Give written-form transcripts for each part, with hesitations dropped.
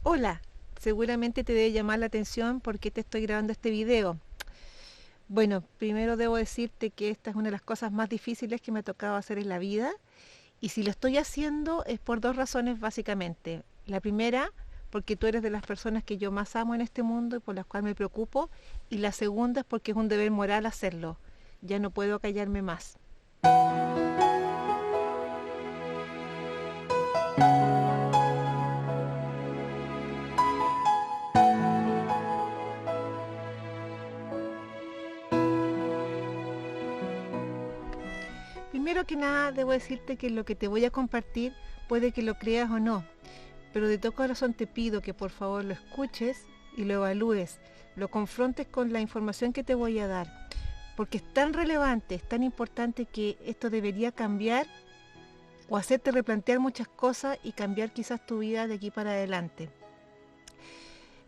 Hola, seguramente te debe llamar la atención porque te estoy grabando este video. Bueno, primero debo decirte que esta es una de las cosas más difíciles que me ha tocado hacer en la vida, y si lo estoy haciendo es por dos razones básicamente. La primera, porque tú eres de las personas que yo más amo en este mundo y por las cuales me preocupo, y la segunda es porque es un deber moral hacerlo. Ya no puedo callarme más. Primero que nada, debo decirte que lo que te voy a compartir puede que lo creas o no, pero de todo corazón te pido que por favor lo escuches y lo evalúes, lo confrontes con la información que te voy a dar, porque es tan relevante, es tan importante que esto debería cambiar o hacerte replantear muchas cosas y cambiar quizás tu vida de aquí para adelante.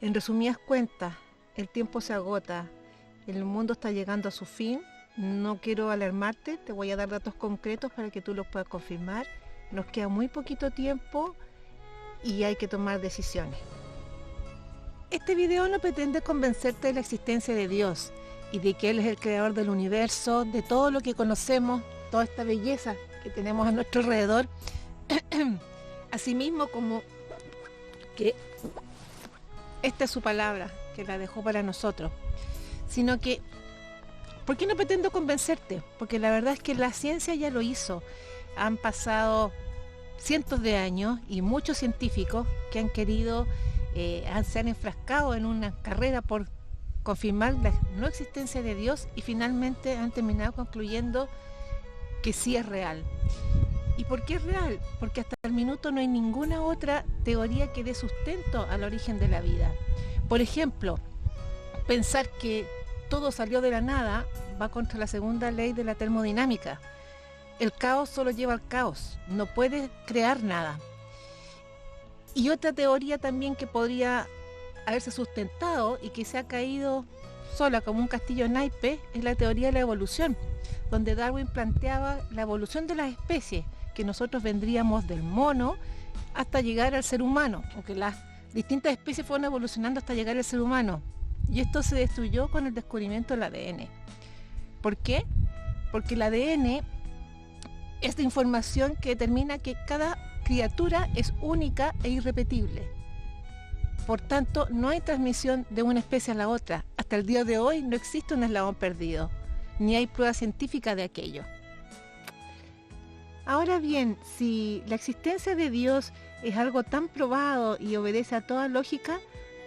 En resumidas cuentas, el tiempo se agota, el mundo está llegando a su fin. No quiero alarmarte, te voy a dar datos concretos para que tú los puedas confirmar. Nos queda muy poquito tiempo y hay que tomar decisiones. Este video no pretende convencerte de la existencia de Dios y de que Él es el creador del universo, de todo lo que conocemos, toda esta belleza que tenemos a nuestro alrededor, asimismo como que esta es su palabra, que la dejó para nosotros, sino que ¿por qué no pretendo convencerte? Porque la verdad es que la ciencia ya lo hizo. Han pasado cientos de años y muchos científicos que han querido, se han enfrascado en una carrera por confirmar la no existencia de Dios y finalmente han terminado concluyendo que sí es real. ¿Y por qué es real? Porque hasta el minuto no hay ninguna otra teoría que dé sustento al origen de la vida. Por ejemplo, pensar que todo salió de la nada va contra la segunda ley de la termodinámica. El caos solo lleva al caos, no puedes crear nada. Y otra teoría también que podría haberse sustentado y que se ha caído sola como un castillo en naipes es la teoría de la evolución, donde Darwin planteaba la evolución de las especies, que nosotros vendríamos del mono hasta llegar al ser humano, o que las distintas especies fueron evolucionando hasta llegar al ser humano. Y esto se destruyó con el descubrimiento del ADN. ¿Por qué? Porque el ADN es la información que determina que cada criatura es única e irrepetible. Por tanto, no hay transmisión de una especie a la otra. Hasta el día de hoy no existe un eslabón perdido, ni hay prueba científica de aquello. Ahora bien, si la existencia de Dios es algo tan probado y obedece a toda lógica,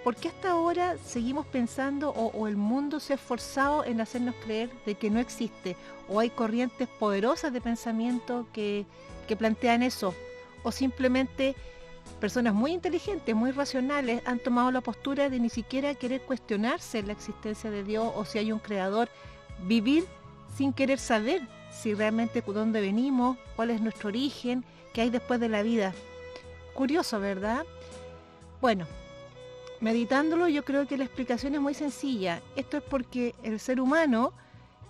¿por qué hasta ahora seguimos pensando o el mundo se ha esforzado en hacernos creer de que no existe? ¿O hay corrientes poderosas de pensamiento que plantean eso? ¿O simplemente personas muy inteligentes, muy racionales han tomado la postura de ni siquiera querer cuestionarse la existencia de Dios o si hay un creador, vivir sin querer saber si realmente de dónde venimos, cuál es nuestro origen, qué hay después de la vida? Curioso, ¿verdad? Bueno, meditándolo, yo creo que la explicación es muy sencilla. Esto es porque el ser humano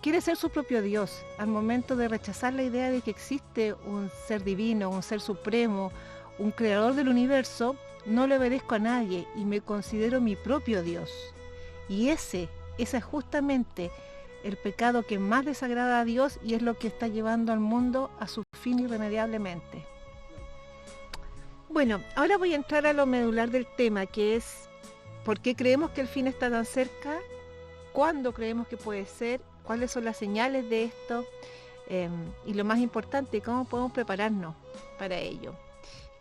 quiere ser su propio Dios. Al momento de rechazar la idea de que existe un ser divino, un ser supremo, un creador del universo, no le obedezco a nadie y me considero mi propio Dios. Y ese es justamente el pecado que más desagrada a Dios y es lo que está llevando al mundo a su fin irremediablemente. Bueno, ahora voy a entrar a lo medular del tema, que es ¿por qué creemos que el fin está tan cerca? ¿Cuándo creemos que puede ser? ¿Cuáles son las señales de esto? Y lo más importante, ¿cómo podemos prepararnos para ello?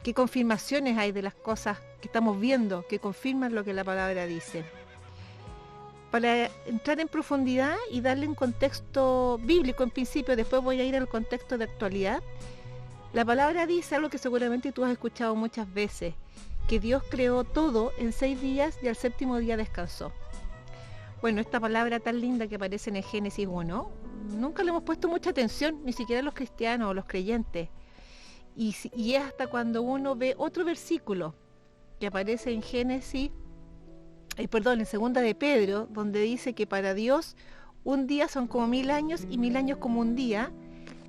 ¿Qué confirmaciones hay de las cosas que estamos viendo que confirman lo que la palabra dice? Para entrar en profundidad y darle un contexto bíblico en principio, después voy a ir al contexto de actualidad. La palabra dice algo que seguramente tú has escuchado muchas veces, que Dios creó todo en 6 días y al séptimo día descansó. Bueno, esta palabra tan linda que aparece en el Génesis 1, nunca le hemos puesto mucha atención, ni siquiera los cristianos o los creyentes. Y es hasta cuando uno ve otro versículo que aparece en Génesis, en segunda de Pedro, donde dice que para Dios un día son como 1000 años y 1000 años como un día.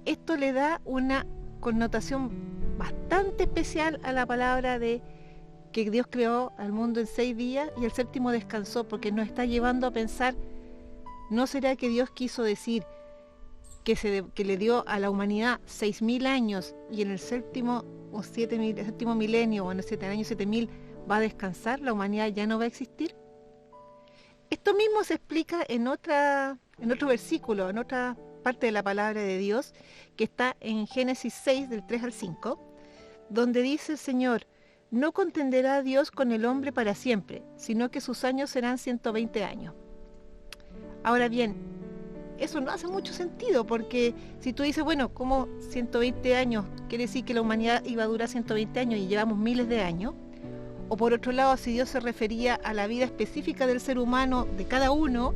Esto le da una connotación bastante especial a la palabra de que Dios creó al mundo en 6 días y el séptimo descansó, porque nos está llevando a pensar, ¿no será que Dios quiso decir que le dio a la humanidad 6.000 años y en el séptimo milenio, o en el 7 años 7.000 va a descansar, la humanidad ya no va a existir? Esto mismo se explica en otro versículo, en otra parte de la palabra de Dios, que está en Génesis 6, del 3 al 5, donde dice el Señor: no contenderá Dios con el hombre para siempre, sino que sus años serán 120 años. Ahora bien, eso no hace mucho sentido, porque si tú dices, bueno, ¿cómo 120 años? Quiere decir que la humanidad iba a durar 120 años y llevamos miles de años. O por otro lado, si Dios se refería a la vida específica del ser humano, de cada uno,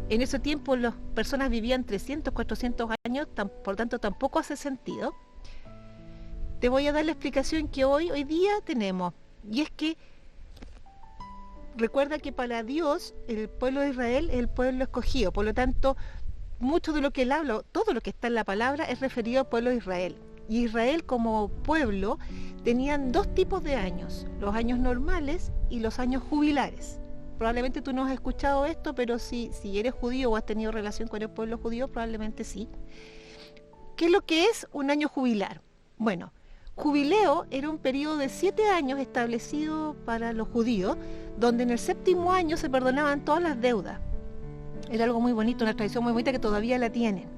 en ese tiempo las personas vivían 300, 400 años, por tanto tampoco hace sentido. Te voy a dar la explicación que hoy día tenemos, y es que recuerda que para Dios el pueblo de Israel es el pueblo escogido, por lo tanto mucho de lo que él habla, todo lo que está en la palabra es referido al pueblo de Israel. Y Israel como pueblo tenían 2 tipos de años, los años normales y los años jubilares. Probablemente tú no has escuchado esto, pero si eres judío o has tenido relación con el pueblo judío, probablemente sí. ¿Qué es lo que es un año jubilar? Bueno, jubileo era un periodo de 7 años establecido para los judíos, donde en el 7º año se perdonaban todas las deudas. Era algo muy bonito, una tradición muy bonita que todavía la tienen.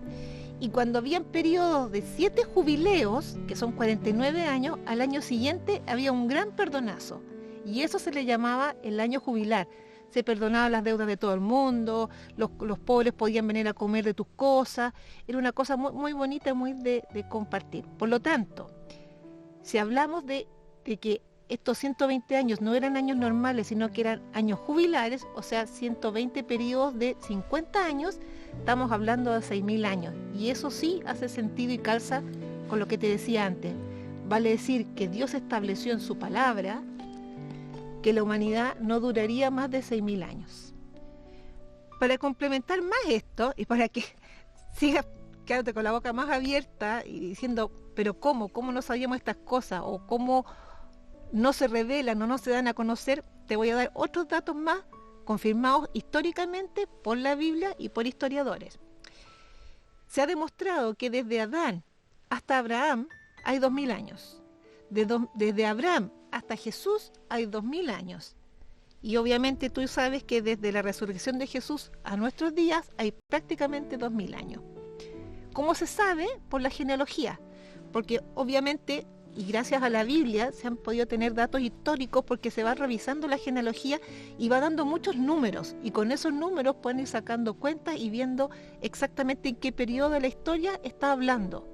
Y cuando habían periodos de 7 jubileos, que son 49 años, al año siguiente había un gran perdonazo. Y eso se le llamaba el año jubilar. Se perdonaban las deudas de todo el mundo, los pobres podían venir a comer de tus cosas. Era una cosa muy, muy bonita, muy de compartir. Por lo tanto, si hablamos de que estos 120 años no eran años normales, sino que eran años jubilares, o sea, 120 periodos de 50 años, estamos hablando de 6.000 años. Y eso sí hace sentido y calza con lo que te decía antes. Vale decir que Dios estableció en su palabra que la humanidad no duraría más de 6.000 años. Para complementar más esto, y para que sigas quedándote con la boca más abierta y diciendo, pero ¿cómo no sabíamos estas cosas? O ¿cómo no se revelan o no se dan a conocer? Te voy a dar otros datos más confirmados históricamente por la Biblia y por historiadores. Se ha demostrado que desde Adán hasta Abraham hay 2.000 años. Desde Abraham hasta Jesús hay 2.000 años. Y obviamente tú sabes que desde la resurrección de Jesús a nuestros días hay prácticamente 2.000 años. ¿Cómo se sabe? Por la genealogía. Porque obviamente, y gracias a la Biblia, se han podido tener datos históricos porque se va revisando la genealogía y va dando muchos números. Y con esos números pueden ir sacando cuentas y viendo exactamente en qué periodo de la historia está hablando.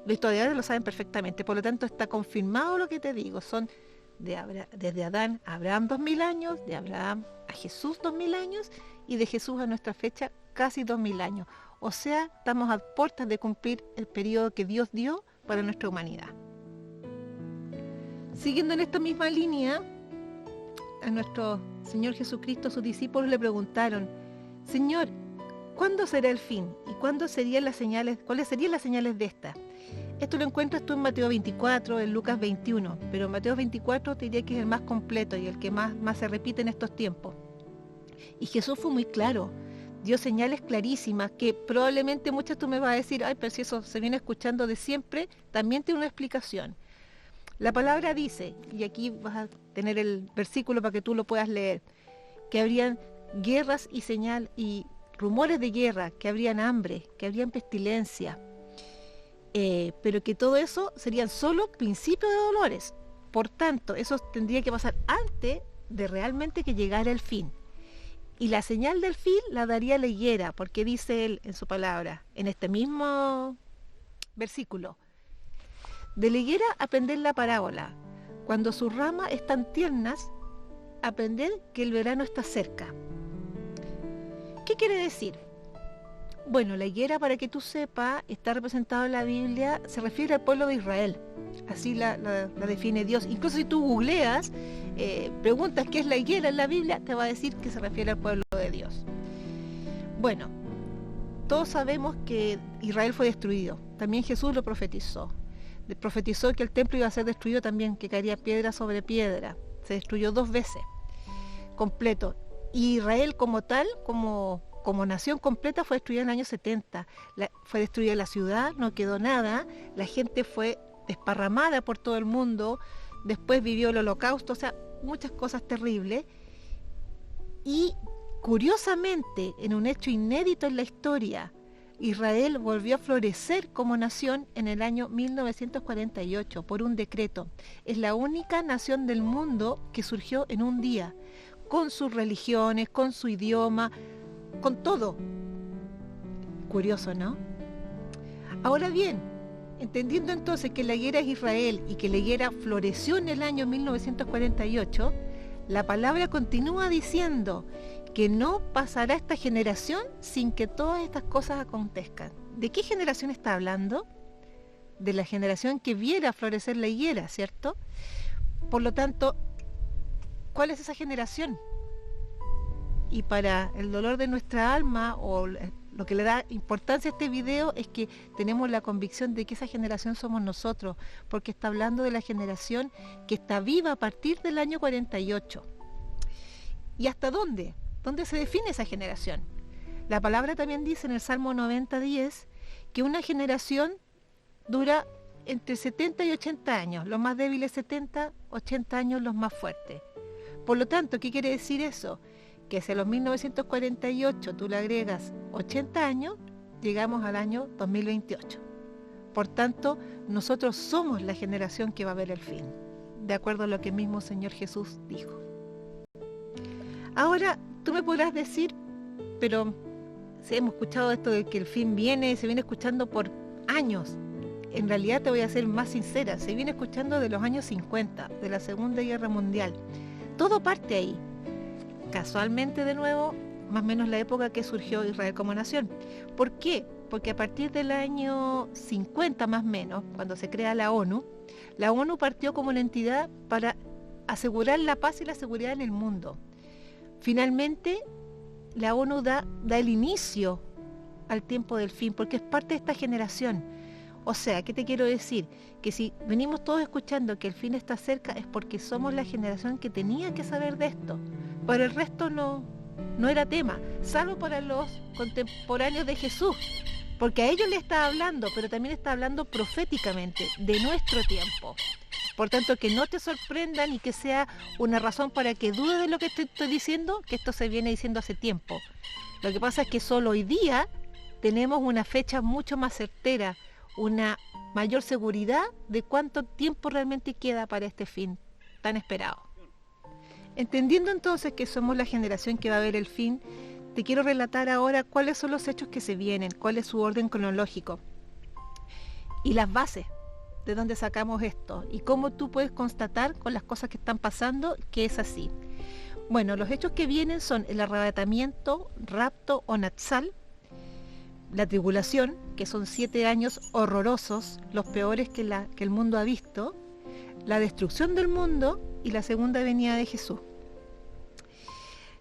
Los historiadores lo saben perfectamente, por lo tanto está confirmado lo que te digo. Son desde Adán a Abraham 2.000 años, de Abraham a Jesús 2.000 años y de Jesús a nuestra fecha casi 2.000 años. O sea, estamos a puertas de cumplir el periodo que Dios dio para nuestra humanidad. Siguiendo en esta misma línea, a nuestro Señor Jesucristo, sus discípulos le preguntaron: Señor, ¿cuándo será el fin? ¿Y cuándo serían las señales? ¿Cuáles serían las señales de esta? Esto lo encuentras tú en Mateo 24, en Lucas 21, pero Mateo 24 te diría que es el más completo y el que más se repite en estos tiempos. Y Jesús fue muy claro, dio señales clarísimas que probablemente muchas tú me vas a decir, ay, pero si eso se viene escuchando de siempre, también tiene una explicación. La palabra dice, y aquí vas a tener el versículo para que tú lo puedas leer, que habrían guerras y rumores de guerra, que habrían hambre, que habrían pestilencia, pero que todo eso serían solo principios de dolores. Por tanto, eso tendría que pasar antes de realmente que llegara el fin. Y la señal del fin la daría la higuera, porque dice él en su palabra, en este mismo versículo: de la higuera aprended la parábola, cuando sus ramas están tiernas, aprended que el verano está cerca. ¿Qué quiere decir? Bueno, la higuera, para que tú sepas, está representada en la Biblia, se refiere al pueblo de Israel. Así la define Dios. Incluso si tú googleas, preguntas qué es la higuera en la Biblia, te va a decir que se refiere al pueblo de Dios. Bueno, todos sabemos que Israel fue destruido. También Jesús lo profetizó. Profetizó que el templo iba a ser destruido también, que caería piedra sobre piedra. se destruyó 2 veces, completo. Y Israel como tal, como nación completa, fue destruida en el año 70. Fue destruida la ciudad, no quedó nada, la gente fue desparramada por todo el mundo, después vivió el Holocausto, o sea, muchas cosas terribles. Y curiosamente, en un hecho inédito en la historia, Israel volvió a florecer como nación en el año 1948 por un decreto. Es la única nación del mundo que surgió en un día, con sus religiones, con su idioma, con todo. Curioso, ¿no? Ahora bien, entendiendo entonces que la higuera es Israel y que la higuera floreció en el año 1948, la palabra continúa diciendo que no pasará esta generación sin que todas estas cosas acontezcan. ¿De qué generación está hablando? De la generación que viera florecer la higuera, ¿cierto? Por lo tanto, ¿cuál es esa generación? Y para el dolor de nuestra alma, o lo que le da importancia a este video, es que tenemos la convicción de que esa generación somos nosotros, porque está hablando de la generación que está viva a partir del año 48. ¿Y hasta dónde? ¿Dónde se define esa generación? La palabra también dice en el Salmo 90:10 que una generación dura entre 70 y 80 años, los más débiles 70, 80 años los más fuertes. Por lo tanto, ¿qué quiere decir eso? Que si a los 1948 tú le agregas 80 años, llegamos al año 2028. Por tanto, nosotros somos la generación que va a ver el fin, de acuerdo a lo que el mismo Señor Jesús dijo. Ahora, tú me podrás decir, pero si hemos escuchado esto de que el fin viene, se viene escuchando por años. En realidad te voy a ser más sincera, se viene escuchando de los años 50, de la Segunda Guerra Mundial. Todo parte ahí. Casualmente, de nuevo, más o menos la época que surgió Israel como nación. ¿Por qué? Porque a partir del año 50 más o menos, cuando se crea la ONU partió como una entidad para asegurar la paz y la seguridad en el mundo. Finalmente, la ONU da el inicio al tiempo del fin, porque es parte de esta generación. O sea, ¿qué te quiero decir? Que si venimos todos escuchando que el fin está cerca, es porque somos la generación que tenía que saber de esto. Para el resto no era tema, salvo para los contemporáneos de Jesús, porque a ellos le está hablando, pero también está hablando proféticamente de nuestro tiempo. Por tanto, que no te sorprendan y que sea una razón para que dudes de lo que te estoy diciendo, que esto se viene diciendo hace tiempo. Lo que pasa es que solo hoy día tenemos una fecha mucho más certera, una mayor seguridad de cuánto tiempo realmente queda para este fin tan esperado. Entendiendo entonces que somos la generación que va a ver el fin, te quiero relatar ahora cuáles son los hechos que se vienen, cuál es su orden cronológico y las bases de dónde sacamos esto y cómo tú puedes constatar con las cosas que están pasando que es así. Bueno, los hechos que vienen son el arrebatamiento, rapto o natsal, la tribulación, que son 7 años horrorosos, los peores que el mundo ha visto, la destrucción del mundo y la segunda venida de Jesús.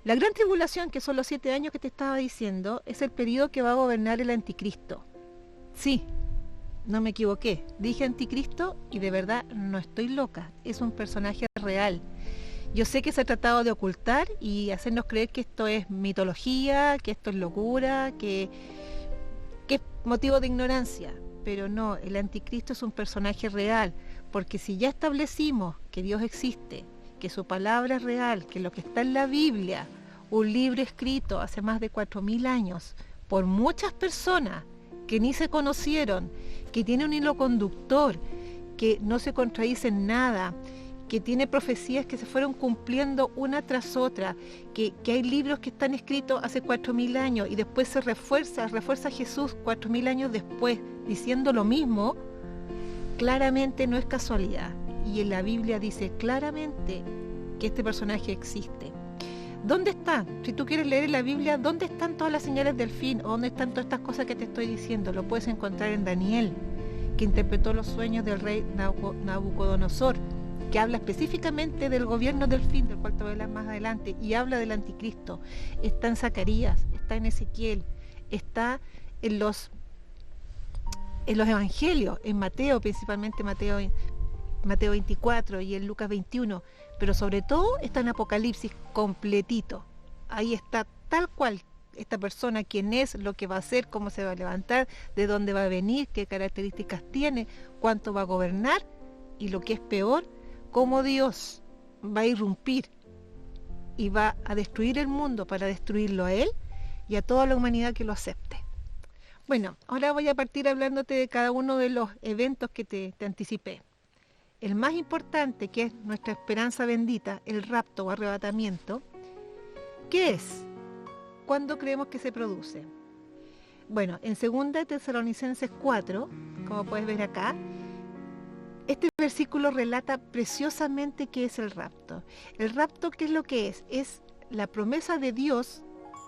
La gran tribulación, que son los 7 años que te estaba diciendo, es el periodo que va a gobernar el anticristo. Sí, no me equivoqué, dije anticristo y de verdad no estoy loca, es un personaje real. Yo sé que se ha tratado de ocultar y hacernos creer que esto es mitología, que esto es locura, que es motivo de ignorancia, pero no, el anticristo es un personaje real, porque si ya establecimos que Dios existe, que su palabra es real, que lo que está en la Biblia, un libro escrito hace más de 4000 años, por muchas personas que ni se conocieron, que tiene un hilo conductor, que no se contradice en nada, que tiene profecías que se fueron cumpliendo una tras otra, que hay libros que están escritos hace 4000 años y después se refuerza Jesús 4000 años después diciendo lo mismo, claramente no es casualidad. Y en la Biblia dice claramente que este personaje existe. ¿Dónde está? Si tú quieres leer en la Biblia, ¿dónde están todas las señales del fin? ¿O dónde están todas estas cosas que te estoy diciendo? Lo puedes encontrar en Daniel, que interpretó los sueños del rey Nabucodonosor, que habla específicamente del gobierno del fin, del cual te voy a hablar más adelante, y habla del anticristo. Está en Zacarías, está en Ezequiel, está en los evangelios, en Mateo, principalmente Mateo 24 y en Lucas 21. pero sobre todo está en Apocalipsis completito. Ahí está tal cual esta persona, quién es, lo que va a hacer, cómo se va a levantar, de dónde va a venir, qué características tiene, cuánto va a gobernar y lo que es peor, cómo Dios va a irrumpir y va a destruir el mundo para destruirlo a él y a toda la humanidad que lo acepte. Bueno, ahora voy a partir hablándote de cada uno de los eventos que te anticipé. El más importante, que es nuestra esperanza bendita, el rapto o arrebatamiento, ¿qué es? ¿Cuándo creemos que se produce? Bueno, en 2 Tesalonicenses 4, como puedes ver acá, este versículo relata preciosamente qué es el rapto. El rapto, ¿qué es lo que es? Es la promesa de Dios,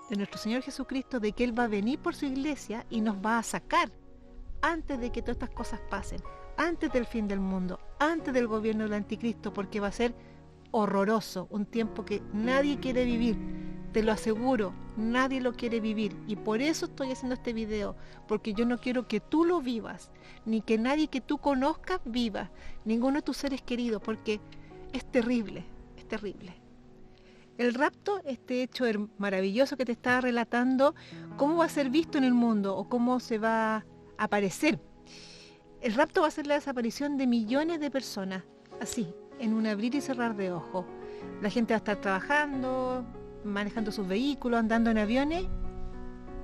de nuestro Señor Jesucristo, de que Él va a venir por su iglesia y nos va a sacar antes de que todas estas cosas pasen, antes del fin del mundo, antes del gobierno del anticristo, porque va a ser horroroso, un tiempo que nadie quiere vivir, te lo aseguro, nadie lo quiere vivir, y por eso estoy haciendo este video, porque yo no quiero que tú lo vivas, ni que nadie que tú conozcas viva, ninguno de tus seres queridos, porque es terrible, es terrible. El rapto, este hecho maravilloso que te estaba relatando, ¿cómo va a ser visto en el mundo o cómo se va a aparecer? El rapto va a ser la desaparición de millones de personas, así, en un abrir y cerrar de ojos. La gente va a estar trabajando, manejando sus vehículos, andando en aviones,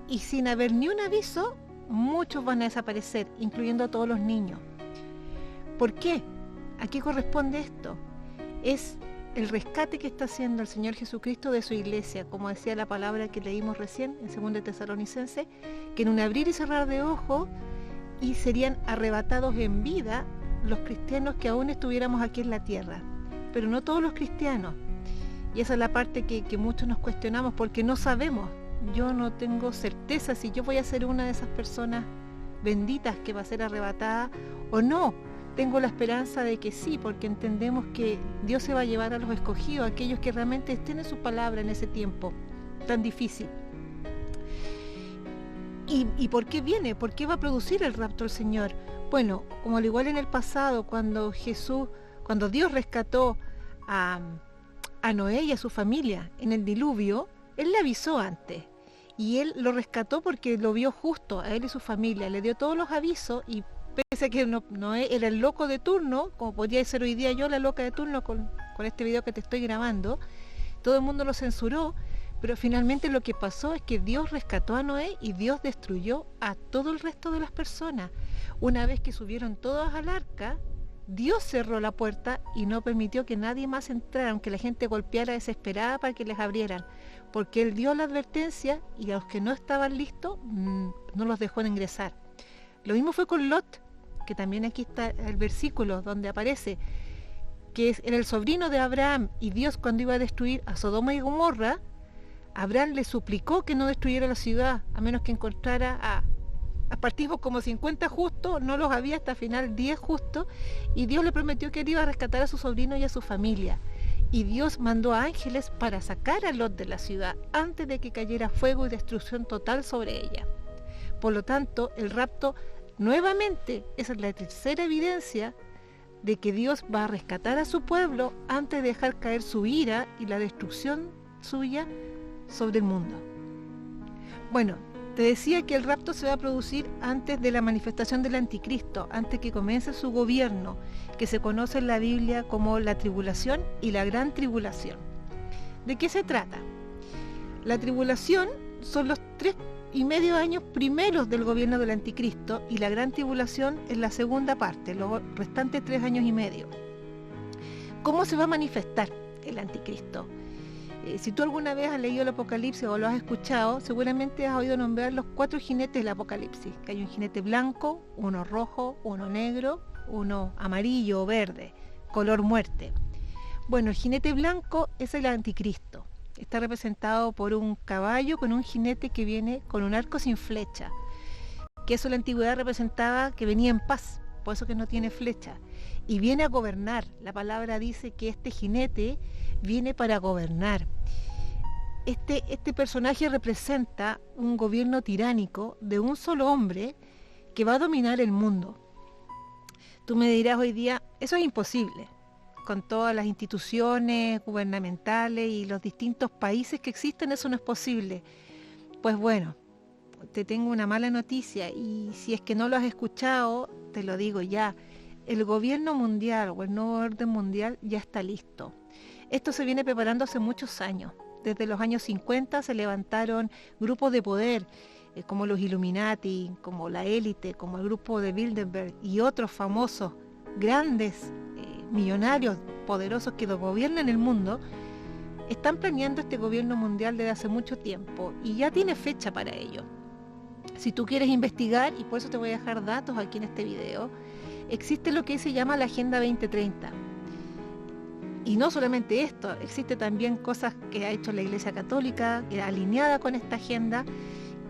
y sin haber ni un aviso, muchos van a desaparecer, incluyendo a todos los niños. ¿Por qué? ¿A qué corresponde esto? Es el rescate que está haciendo el Señor Jesucristo de su iglesia, como decía la palabra que leímos recién en 2 Tesalonicenses, que en un abrir y cerrar de ojos y serían arrebatados en vida los cristianos que aún estuviéramos aquí en la tierra, pero no todos los cristianos. Y esa es la parte que muchos nos cuestionamos porque no sabemos. Yo no tengo certeza si yo voy a ser una de esas personas benditas que va a ser arrebatada o no. Tengo la esperanza de que sí, porque entendemos que Dios se va a llevar a los escogidos, a aquellos que realmente estén en su palabra en ese tiempo tan difícil. ¿Y por qué viene? ¿Por qué va a producir el rapto el Señor? Bueno, como al igual en el pasado, cuando Dios rescató a Noé y a su familia en el diluvio, Él le avisó antes. Y Él lo rescató porque lo vio justo a él y su familia. Le dio todos los avisos y pese a que Noé era el loco de turno, como podría ser hoy día yo la loca de turno con este video que te estoy grabando, todo el mundo lo censuró, pero finalmente lo que pasó es que Dios rescató a Noé y Dios destruyó a todo el resto de las personas. Una vez que subieron todos al arca, Dios cerró la puerta y no permitió que nadie más entrara, aunque la gente golpeara desesperada para que les abrieran, porque Él dio la advertencia y a los que no estaban listos no los dejó ingresar. Lo mismo fue con Lot, que también aquí está el versículo donde aparece que era el sobrino de Abraham, y Dios, cuando iba a destruir a Sodoma y Gomorra, Abraham le suplicó que no destruyera la ciudad, a menos que encontrara partimos como 50 justos, no los había hasta final 10 justos, y Dios le prometió que él iba a rescatar a su sobrino y a su familia. Y Dios mandó a ángeles para sacar a Lot de la ciudad antes de que cayera fuego y destrucción total sobre ella. Por lo tanto, el rapto, nuevamente, esa es la tercera evidencia de que Dios va a rescatar a su pueblo antes de dejar caer su ira y la destrucción suya sobre el mundo. Bueno, te decía que el rapto se va a producir antes de la manifestación del anticristo, antes que comience su gobierno, que se conoce en la Biblia como la tribulación y la gran tribulación. ¿De qué se trata? La tribulación son los 3,5 años primeros del gobierno del anticristo, y la gran tribulación es la segunda parte, los restantes 3 años y medio. ¿Cómo se va a manifestar el anticristo? Si tú alguna vez has leído el Apocalipsis o lo has escuchado, seguramente has oído nombrar los 4 jinetes del Apocalipsis, que hay un jinete blanco, uno rojo, uno negro, uno amarillo o verde, color muerte. Bueno, el jinete blanco es el anticristo. Está representado por un caballo con un jinete que viene con un arco sin flecha, que eso en la antigüedad representaba que venía en paz, por eso que no tiene flecha, y viene a gobernar. La palabra dice que este jinete viene para gobernar. Este personaje representa un gobierno tiránico de un solo hombre que va a dominar el mundo. Tú me dirás hoy día, eso es imposible. con todas las instituciones gubernamentales y los distintos países que existen, eso no es posible. Pues bueno, te tengo una mala noticia, y si es que no lo has escuchado, te lo digo ya. El gobierno mundial o el nuevo orden mundial ya está listo. Esto se viene preparando hace muchos años. Desde los años 50 se levantaron grupos de poder, como los Illuminati, como la élite, como el grupo de Bilderberg y otros famosos, grandes, millonarios, poderosos que gobiernan el mundo. Están planeando este gobierno mundial desde hace mucho tiempo y ya tiene fecha para ello. Si tú quieres investigar, y por eso te voy a dejar datos aquí en este video, existe lo que se llama la Agenda 2030. Y no solamente esto, existe también cosas que ha hecho la Iglesia Católica, alineada con esta agenda,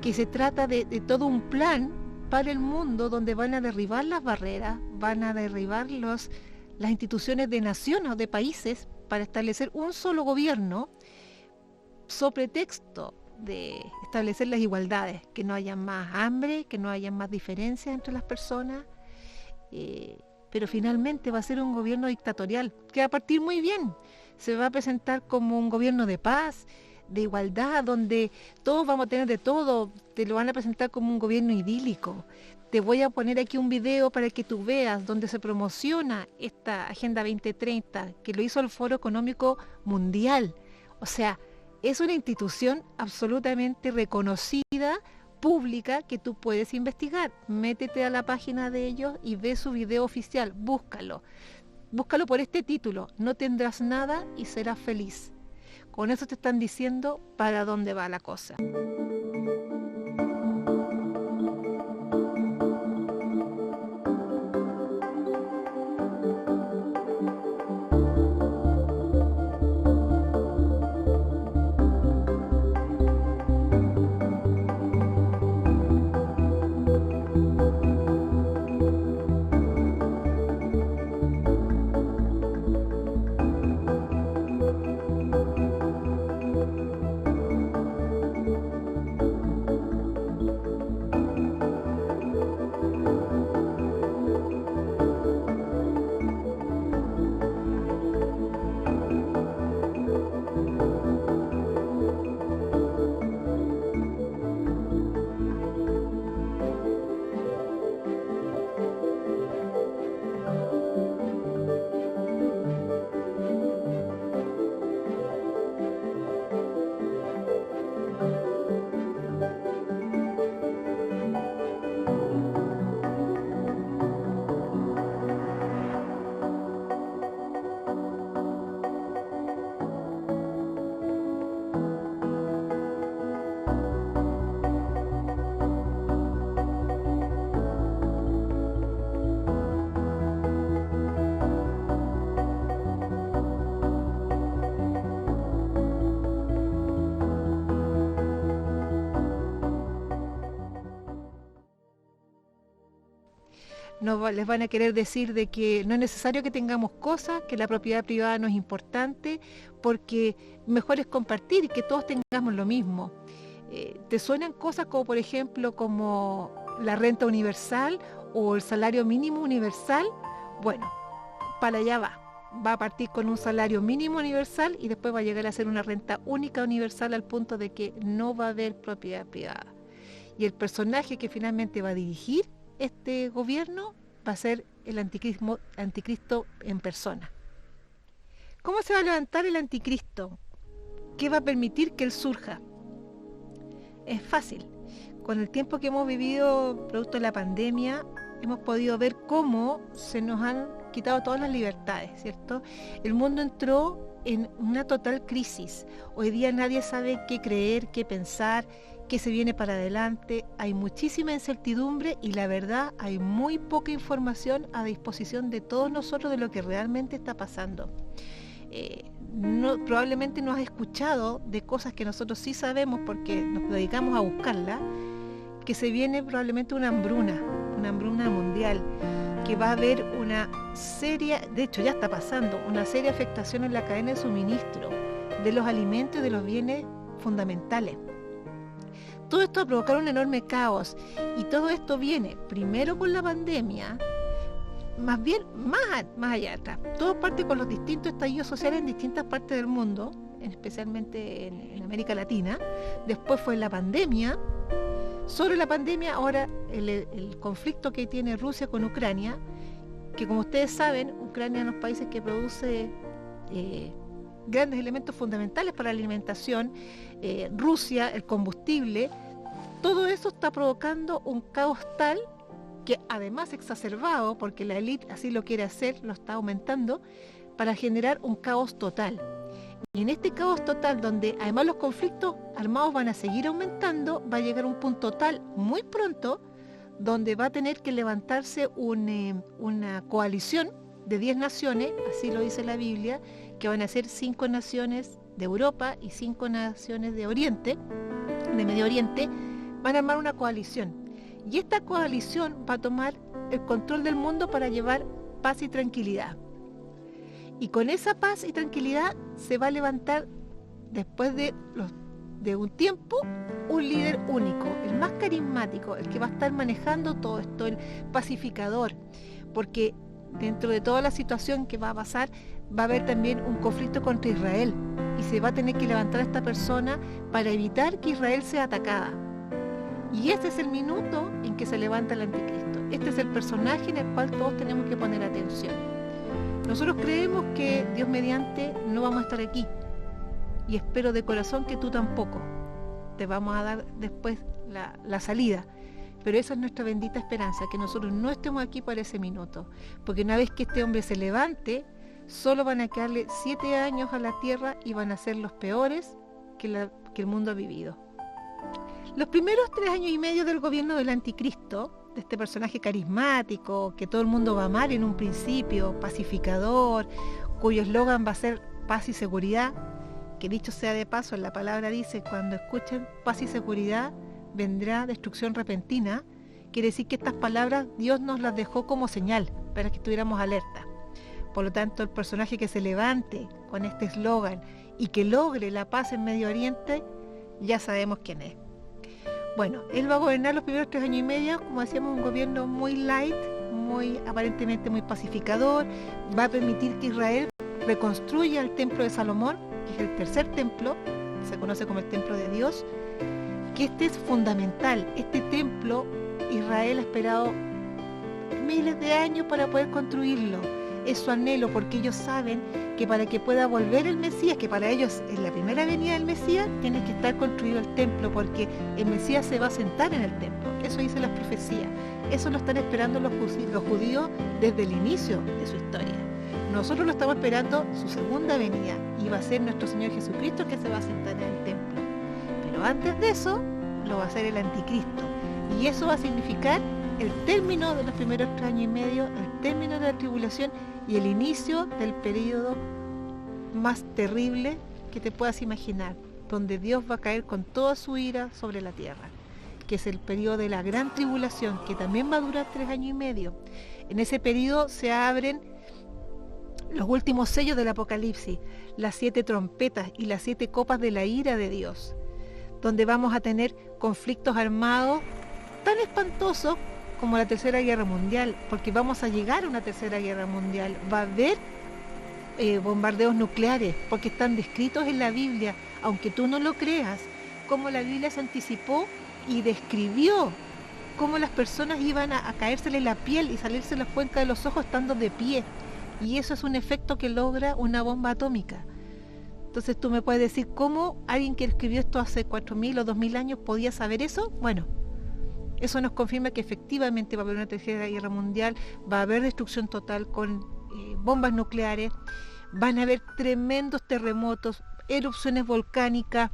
que se trata de todo un plan para el mundo donde van a derribar las barreras, van a derribar las instituciones de naciones o de países para establecer un solo gobierno, sobre texto de establecer las igualdades, que no haya más hambre, que no haya más diferencias entre las personas, pero finalmente va a ser un gobierno dictatorial, que va a partir muy bien. Se va a presentar como un gobierno de paz, de igualdad, donde todos vamos a tener de todo. Te lo van a presentar como un gobierno idílico. Te voy a poner aquí un video para que tú veas donde se promociona esta Agenda 2030, que lo hizo el Foro Económico Mundial. O sea, es una institución absolutamente reconocida, pública, que tú puedes investigar. Métete a la página de ellos y ve su video oficial, búscalo. Búscalo por este título: no tendrás nada y serás feliz. Con eso te están diciendo para dónde va la cosa. No les van a querer decir de que no es necesario que tengamos cosas, que la propiedad privada no es importante, porque mejor es compartir y que todos tengamos lo mismo. ¿Te suenan cosas como, por ejemplo, como la renta universal o el salario mínimo universal? Bueno, para allá va. Va a partir con un salario mínimo universal y después va a llegar a ser una renta única universal, al punto de que no va a haber propiedad privada. Y el personaje que finalmente va a dirigir este gobierno va a ser el anticristo en persona. ¿Cómo se va a levantar el anticristo? ¿Qué va a permitir que él surja? Es fácil. Con el tiempo que hemos vivido producto de la pandemia, hemos podido ver cómo se nos han quitado todas las libertades, ¿cierto? El mundo entró en una total crisis. Hoy día nadie sabe qué creer, qué pensar, qué se viene para adelante. Hay muchísima incertidumbre y la verdad hay muy poca información a disposición de todos nosotros de lo que realmente está pasando. Probablemente no has escuchado de cosas que nosotros sí sabemos porque nos dedicamos a buscarla, que se viene probablemente una hambruna mundial, que va a haber una seria, de hecho ya está pasando, una seria afectación en la cadena de suministro de los alimentos y de los bienes fundamentales. Todo esto va a provocar un enorme caos, y todo esto viene primero con la pandemia, más bien más allá atrás. Todo parte con los distintos estallidos sociales en distintas partes del mundo, especialmente en América Latina. Después fue la pandemia. Sobre la pandemia, ahora el conflicto que tiene Rusia con Ucrania, que como ustedes saben, Ucrania es uno de los países que produce grandes elementos fundamentales para la alimentación, Rusia, el combustible, todo eso está provocando un caos tal que además exacerbado, porque la élite así lo quiere hacer, lo está aumentando, para generar un caos total. Y en este caos total, donde además los conflictos armados van a seguir aumentando, va a llegar un punto tal muy pronto, donde va a tener que levantarse una coalición de 10 naciones, así lo dice la Biblia, que van a ser 5 naciones de Europa y 5 naciones de Oriente, de Medio Oriente, van a armar una coalición. Y esta coalición va a tomar el control del mundo para llevar paz y tranquilidad. Y con esa paz y tranquilidad se va a levantar, después de un tiempo, un líder único, el más carismático, el que va a estar manejando todo esto, el pacificador, porque dentro de toda la situación que va a pasar, va a haber también un conflicto contra Israel, y se va a tener que levantar a esta persona para evitar que Israel sea atacada. Y este es el minuto en que se levanta el anticristo. Este es el personaje en el cual todos tenemos que poner atención. Nosotros creemos que Dios mediante no vamos a estar aquí, y espero de corazón que tú tampoco. Te vamos a dar después la salida, pero esa es nuestra bendita esperanza, que nosotros no estemos aquí para ese minuto, porque una vez que este hombre se levante, solo van a quedarle 7 años a la tierra y van a ser los peores que el mundo ha vivido. Los primeros 3 años y medio del gobierno del anticristo, de este personaje carismático, que todo el mundo va a amar en un principio, pacificador, cuyo eslogan va a ser paz y seguridad, que dicho sea de paso, en la palabra dice, cuando escuchen paz y seguridad, vendrá destrucción repentina. Quiere decir que estas palabras Dios nos las dejó como señal, para que estuviéramos alerta. Por lo tanto, el personaje que se levante con este eslogan y que logre la paz en Medio Oriente, ya sabemos quién es. Bueno, él va a gobernar los primeros 3 años y medio, como decíamos, un gobierno muy light, aparentemente muy pacificador. Va a permitir que Israel reconstruya el templo de Salomón, que es el tercer templo, se conoce como el templo de Dios, que este es fundamental. Este templo Israel ha esperado miles de años para poder construirlo. Es su anhelo, porque ellos saben que para que pueda volver el Mesías, que para ellos es la primera venida del Mesías, tiene que estar construido el templo, porque el Mesías se va a sentar en el templo. Eso dice las profecías. Eso lo están esperando los judíos desde el inicio de su historia. Nosotros lo estamos esperando su segunda venida, y va a ser nuestro Señor Jesucristo que se va a sentar en el templo. Pero antes de eso, lo va a hacer el anticristo. Y eso va a significar el término de los primeros 3 años y medio, el término de la tribulación y el inicio del periodo más terrible que te puedas imaginar, donde Dios va a caer con toda su ira sobre la tierra, que es el periodo de la gran tribulación, que también va a durar 3 años y medio. En ese periodo se abren los últimos sellos del Apocalipsis, las 7 trompetas y las 7 copas de la ira de Dios, donde vamos a tener conflictos armados tan espantosos como la Tercera Guerra Mundial, porque vamos a llegar a una Tercera Guerra Mundial. Va a haber bombardeos nucleares, porque están descritos en la Biblia, aunque tú no lo creas, como la Biblia se anticipó y describió cómo las personas iban a caérsele la piel y salirse las cuencas de los ojos estando de pie. Y eso es un efecto que logra una bomba atómica. Entonces tú me puedes decir, ¿cómo alguien que escribió esto hace 4.000 o 2.000 años podía saber eso? Bueno, eso nos confirma que efectivamente va a haber una tercera guerra mundial, va a haber destrucción total con bombas nucleares, van a haber tremendos terremotos, erupciones volcánicas,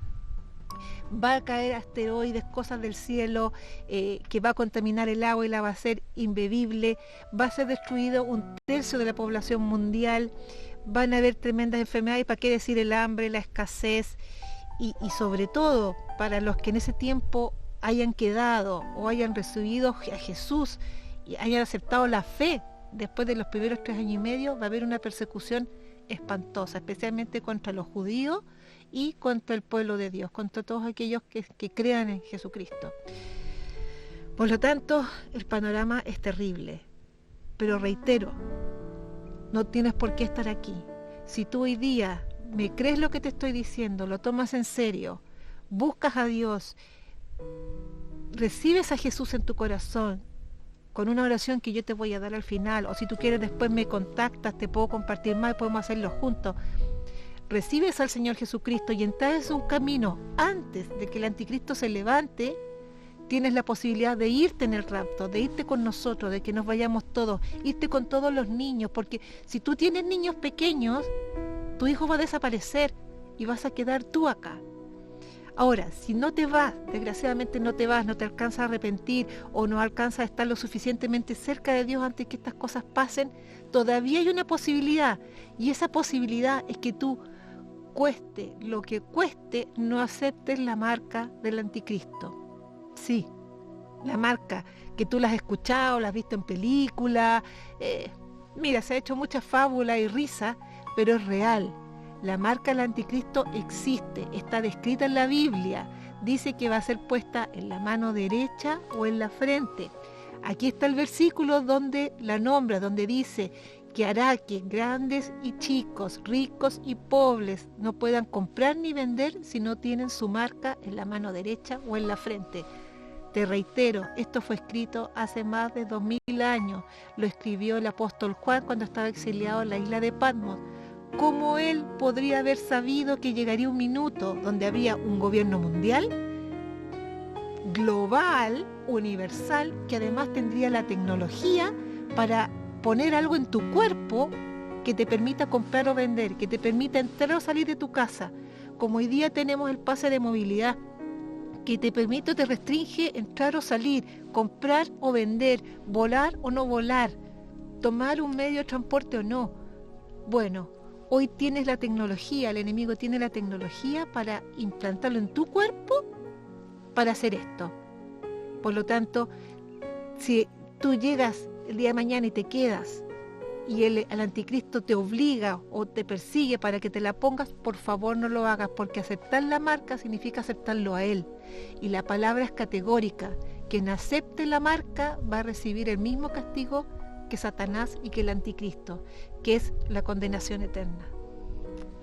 va a caer asteroides, cosas del cielo, que va a contaminar el agua y la va a hacer imbebible, va a ser destruido 1/3 de la población mundial, van a haber tremendas enfermedades, ¿para qué decir el hambre, la escasez? Y sobre todo, para los que en ese tiempo hayan quedado o hayan recibido a Jesús y hayan aceptado la fe después de los primeros 3 años y medio, va a haber una persecución espantosa, especialmente contra los judíos y contra el pueblo de Dios, contra todos aquellos que crean en Jesucristo. Por lo tanto, el panorama es terrible. Pero reitero, no tienes por qué estar aquí. Si tú hoy día me crees lo que te estoy diciendo, lo tomas en serio, buscas a Dios, recibes a Jesús en tu corazón, con una oración que yo te voy a dar al final, o si tú quieres después me contactas, te puedo compartir más y podemos hacerlo juntos. Recibes al Señor Jesucristo y entras en un camino antes de que el anticristo se levante. Tienes la posibilidad de irte en el rapto, de irte con nosotros, de que nos vayamos todos, irte con todos los niños, porque si tú tienes niños pequeños, tu hijo va a desaparecer y vas a quedar tú acá. Ahora, si no te vas, desgraciadamente no te vas, no te alcanzas a arrepentir o no alcanzas a estar lo suficientemente cerca de Dios antes que estas cosas pasen, todavía hay una posibilidad, y esa posibilidad es que tú, cueste lo que cueste, no aceptes la marca del anticristo. Sí, la marca, que tú la has escuchado, la has visto en películas, mira, se ha hecho mucha fábula y risa, pero es real. La marca del anticristo existe, está descrita en la Biblia, dice que va a ser puesta en la mano derecha o en la frente. Aquí está el versículo donde la nombra, donde dice que hará que grandes y chicos, ricos y pobres no puedan comprar ni vender si no tienen su marca en la mano derecha o en la frente. Te reitero, esto fue escrito hace más de 2000 años. Lo escribió el apóstol Juan cuando estaba exiliado en la isla de Patmos. ¿Cómo él podría haber sabido que llegaría un minuto donde habría un gobierno mundial, global, universal, que además tendría la tecnología para poner algo en tu cuerpo que te permita comprar o vender, que te permita entrar o salir de tu casa? Como hoy día tenemos el pase de movilidad, que te permite o te restringe entrar o salir, comprar o vender, volar o no volar, tomar un medio de transporte o no. Bueno, hoy tienes la tecnología, el enemigo tiene la tecnología para implantarlo en tu cuerpo para hacer esto. Por lo tanto, si tú llegas el día de mañana y te quedas y el anticristo te obliga o te persigue para que te la pongas, por favor no lo hagas, porque aceptar la marca significa aceptarlo a él. Y la palabra es categórica: quien acepte la marca va a recibir el mismo castigo que Satanás y que el anticristo, que es la condenación eterna.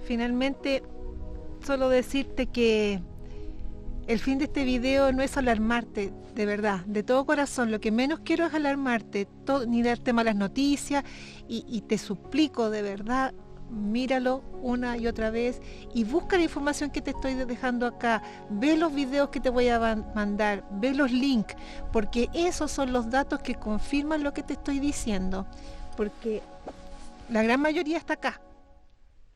Finalmente, solo decirte que el fin de este video no es alarmarte, de verdad, de todo corazón. Lo que menos quiero es alarmarte, ni darte malas noticias, y te suplico de verdad, míralo una y otra vez y busca la información que te estoy dejando acá, ve los videos que te voy a mandar, ve los links, porque esos son los datos que confirman lo que te estoy diciendo, porque la gran mayoría está acá.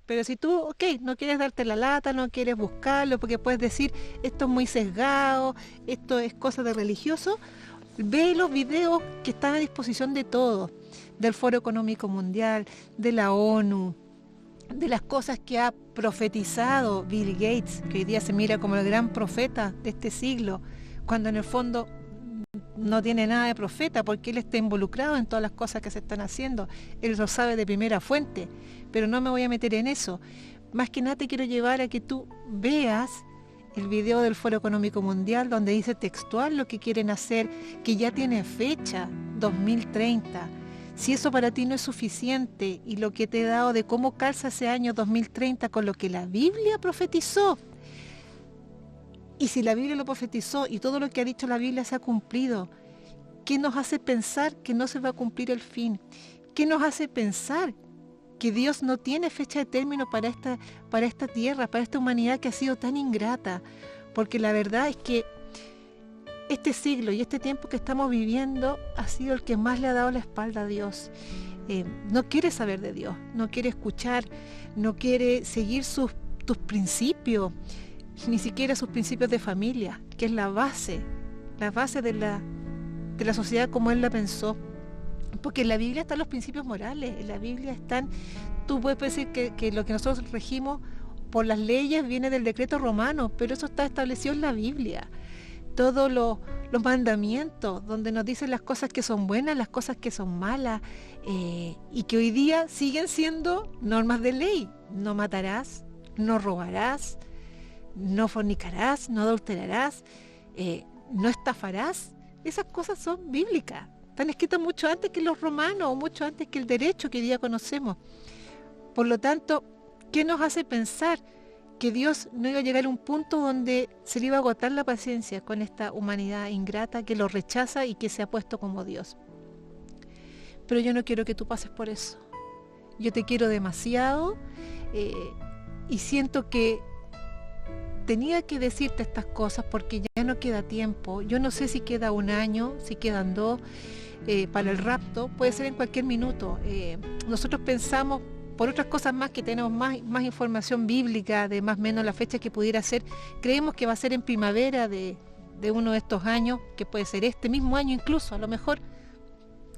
Pero si tú, no quieres darte la lata, no quieres buscarlo, porque puedes decir, esto es muy sesgado, esto es cosa de religioso, ve los videos que están a disposición de todos, del Foro Económico Mundial, de la ONU, de las cosas que ha profetizado Bill Gates, que hoy día se mira como el gran profeta de este siglo, cuando en el fondo no tiene nada de profeta, porque él está involucrado en todas las cosas que se están haciendo, él lo sabe de primera fuente, pero no me voy a meter en eso. Más que nada te quiero llevar a que tú veas el video del Foro Económico Mundial, donde dice textual lo que quieren hacer, que ya tiene fecha, 2030. Si eso para ti no es suficiente, y lo que te he dado de cómo calza ese año 2030 con lo que la Biblia profetizó, y si la Biblia lo profetizó y todo lo que ha dicho la Biblia se ha cumplido, ¿qué nos hace pensar que no se va a cumplir el fin? ¿Qué nos hace pensar que Dios no tiene fecha de término para esta tierra, para esta humanidad que ha sido tan ingrata? Porque la verdad es que este siglo y este tiempo que estamos viviendo ha sido el que más le ha dado la espalda a Dios. No quiere saber de Dios, no quiere escuchar, no quiere seguir tus principios, ni siquiera sus principios de familia, que es la base de la sociedad como Él la pensó. Porque en la Biblia están los principios morales, en la Biblia están, tú puedes decir que lo que nosotros regimos por las leyes viene del decreto romano, pero eso está establecido en la Biblia. Todos los mandamientos, donde nos dicen las cosas que son buenas, las cosas que son malas, y que hoy día siguen siendo normas de ley. No matarás, no robarás, no fornicarás, no adulterarás, no estafarás. Esas cosas son bíblicas. Están escritas mucho antes que los romanos o mucho antes que el derecho que hoy día conocemos. Por lo tanto, ¿qué nos hace pensar que Dios no iba a llegar a un punto donde se le iba a agotar la paciencia con esta humanidad ingrata que lo rechaza y que se ha puesto como Dios? Pero yo no quiero que tú pases por eso. Yo te quiero demasiado y siento que tenía que decirte estas cosas porque ya no queda tiempo. Yo no sé si queda 1 año, si quedan 2 para el rapto. Puede ser en cualquier minuto. Nosotros pensamos, por otras cosas más, que tenemos más información bíblica de más o menos la fecha que pudiera ser. Creemos que va a ser en primavera de uno de estos años, que puede ser este mismo año incluso. A lo mejor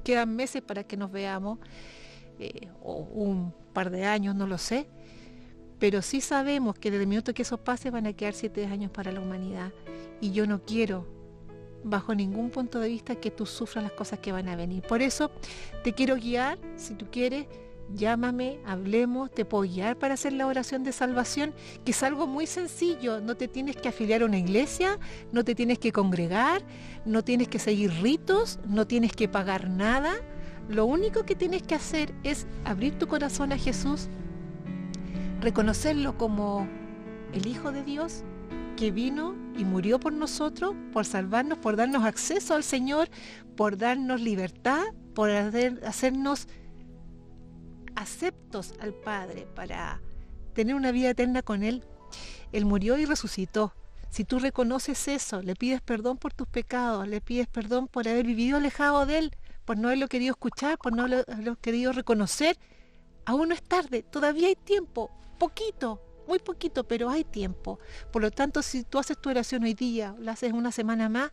quedan meses para que nos veamos, o un par de años, no lo sé. Pero sí sabemos que desde el minuto que eso pase van a quedar 7 años para la humanidad. Y yo no quiero, bajo ningún punto de vista, que tú sufras las cosas que van a venir. Por eso te quiero guiar. Si tú quieres, llámame, hablemos, te puedo guiar para hacer la oración de salvación, que es algo muy sencillo. No te tienes que afiliar a una iglesia, no te tienes que congregar, no tienes que seguir ritos, no tienes que pagar nada. Lo único que tienes que hacer es abrir tu corazón a Jesús, reconocerlo como el Hijo de Dios que vino y murió por nosotros, por salvarnos, por darnos acceso al Señor, por darnos libertad, por hacernos aceptos al Padre, para tener una vida eterna con Él. Él murió y resucitó. Si tú reconoces eso, le pides perdón por tus pecados, le pides perdón por haber vivido alejado de Él, por no haberlo querido escuchar, por no haberlo querido reconocer, aún no es tarde, todavía hay tiempo. Poquito, muy poquito, pero hay tiempo. Por lo tanto, si tú haces tu oración hoy día, la haces 1 semana más,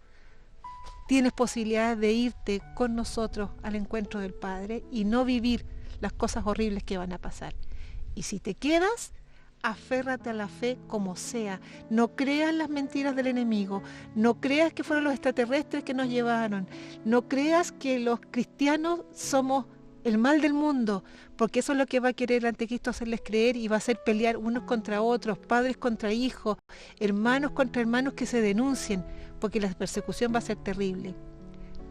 tienes posibilidad de irte con nosotros al encuentro del Padre y no vivir las cosas horribles que van a pasar. Y si te quedas, aférrate a la fe como sea. No creas las mentiras del enemigo. No creas que fueron los extraterrestres que nos llevaron. No creas que los cristianos somos el mal del mundo, porque eso es lo que va a querer el anticristo hacerles creer, y va a hacer pelear unos contra otros, padres contra hijos, hermanos contra hermanos que se denuncien, porque la persecución va a ser terrible.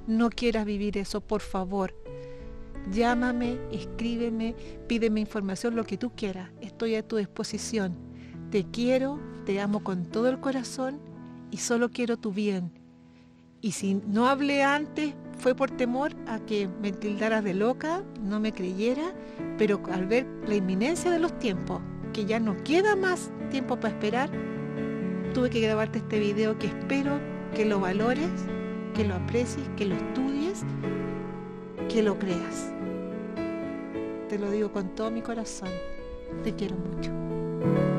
No quieras vivir eso, por favor. Llámame, escríbeme, pídeme información, lo que tú quieras. Estoy a tu disposición. Te quiero, te amo con todo el corazón y solo quiero tu bien. Y si no hablé antes, fue por temor a que me tildaras de loca, no me creyera, pero al ver la inminencia de los tiempos, que ya no queda más tiempo para esperar, tuve que grabarte este video que espero que lo valores, que lo aprecies, que lo estudies, que lo creas. Te lo digo con todo mi corazón. Te quiero mucho.